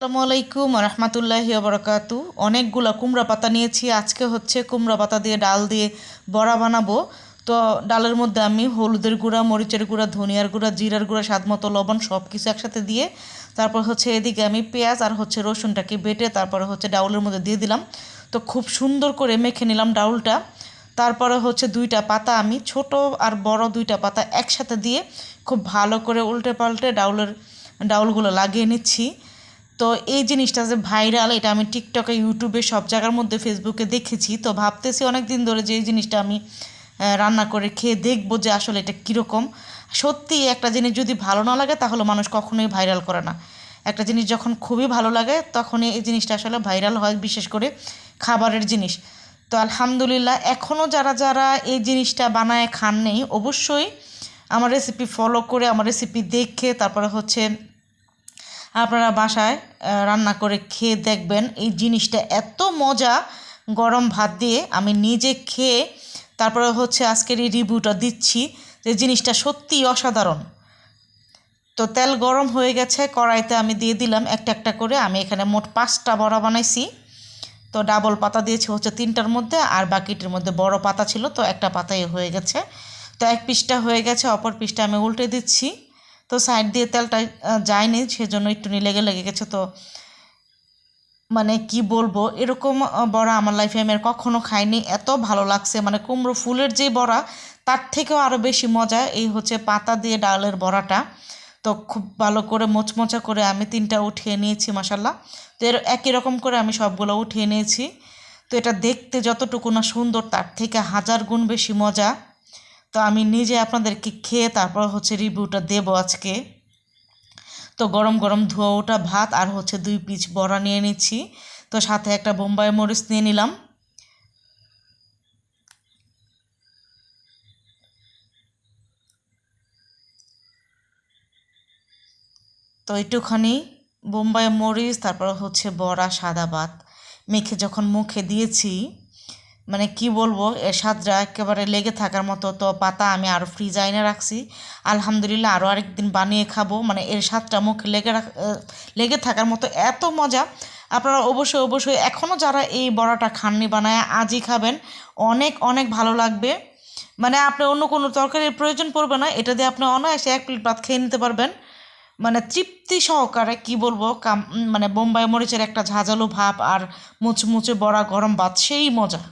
আসসালামু আলাইকুম রহমতুল্লাহি বরকাতু। অনেকগুলো কুমড়া পাতা নিয়েছি। আজকে হচ্ছে কুমড়া পাতা দিয়ে ডাল দিয়ে বড়া বানাবো। তো ডালের মধ্যে আমি হলুদের গুঁড়া, মরিচের গুঁড়া, ধনিয়ার গুঁড়া, জিরার গুঁড়া, স্বাদ মতো লবণ সব কিছু একসাথে দিয়ে তারপর হচ্ছে এদিকে আমি পেঁয়াজ আর হচ্ছে রসুনটাকে বেটে তারপরে হচ্ছে ডাউলের মধ্যে দিয়ে দিলাম। তো খুব সুন্দর করে মেখে নিলাম ডাউলটা। তারপরে হচ্ছে দুইটা পাতা আমি ছোট আর বড় দুইটা পাতা একসাথে দিয়ে খুব ভালো করে উল্টে পাল্টে ডাউলগুলো লাগিয়ে নিচ্ছি। তো এই জিনিসটা যে ভাইরাল, এটা আমি টিকটকে, ইউটিউবে সব জায়গার মধ্যে, ফেসবুকে দেখেছি। তো ভাবতেছি অনেক দিন ধরে যে এই জিনিসটা আমি রান্না করে খেয়ে দেখবো যে আসলে এটা কীরকম। সত্যি একটা জিনিস যদি ভালো না লাগে তাহলে মানুষ কখনোই ভাইরাল করে না। একটা জিনিস যখন খুবই ভালো লাগে তখনই এই জিনিসটা আসলে ভাইরাল হয়, বিশেষ করে খাবারের জিনিস। তো আলহামদুলিল্লাহ, এখনও যারা যারা এই জিনিসটা বানায় খান নেই, অবশ্যই আমার রেসিপি ফলো করে, আমার রেসিপি দেখে তারপরে হচ্ছে আপনারা বাসায় রান্না করে খেয়ে দেখবেন। এই জিনিসটা এত মজা, গরম ভাত দিয়ে আমি নিজে খেয়ে তারপরে হচ্ছে আজকের এই রিভিউটা দিচ্ছি যে জিনিসটা সত্যিই অসাধারণ। তো তেল গরম হয়ে গেছে, কড়াইতে আমি দিয়ে দিলাম একটা একটা করে। আমি এখানে মোট 5টা বড়া বানাইছি। তো ডাবল পাতা দিয়েছি হচ্ছে 3টার মধ্যে, আর বাকিটির মধ্যে বড় পাতা ছিল, তো একটা পাতাই হয়ে গেছে। তো এক পিসটা হয়ে গেছে, অপর পিসটা আমি উল্টে দিচ্ছি। তো সাইড দিয়ে তেলটা যায়নি, সেজন্য একটু লেগে লেগে গেছে। তো মানে কি বলবো, এরকম বড়া আমার লাইফে আমি আর কখনো খাইনি। এত ভালো লাগছে, মানে কুমড়ো ফুলের যে বড়া তার থেকেও আরও বেশি মজা এই হচ্ছে পাতা দিয়ে ডালের বড়াটা। তো খুব ভালো করে মোচমোচা করে আমি 3টা উঠিয়ে নিয়েছি মাসাল্লাহ। তো একই রকম করে আমি সবগুলো উঠিয়ে নিয়েছি। তো এটা দেখতে যতটুকু না সুন্দর, তার থেকে 1000 গুণ বেশি মজা। তো আমি নিজে আপনাদেরকে খেয়ে তারপর হচ্ছে রিভিউটা দেবো আজকে। তো গরম গরম ধোয়া ওঠা ভাত আর হচ্ছে 2 পিস বড়া নিয়ে নিচ্ছি। তো সাথে একটা বোম্বাই মরিচ নিয়ে নিলাম। তো একটুখানি বোম্বাই মরিচ, তারপর হচ্ছে বড়া, সাদা ভাত মেখে যখন মুখে দিয়েছি, মানে কি বলবো, এর স্বাদটা একেবারে লেগে থাকার মতো। তো পাতা আমি আরও ফ্রিজে এনে রাখছি, আলহামদুলিল্লাহ আরও আরেকদিন বানিয়ে খাবো। মানে এর স্বাদটা মুখে লেগে থাকার মতো, এত মজা। আপনারা অবশ্যই অবশ্যই এখনও যারা এই বড়াটা খাননি, বানায় আজই খাবেন। অনেক অনেক ভালো লাগবে। মানে আপনি অন্য কোনো তরকারির প্রয়োজন পড়বে না, এটা দিয়ে আপনি অনায়াসে 1 প্লেট ভাত খেয়ে নিতে পারবেন। মানে তৃপ্তি সহকারে, কি বলবো, মানে বোম্বাই মরিচের একটা ঝাঁঝালো ভাব আর মুচমুচে বড়া, গরম ভাত, সেই মজা।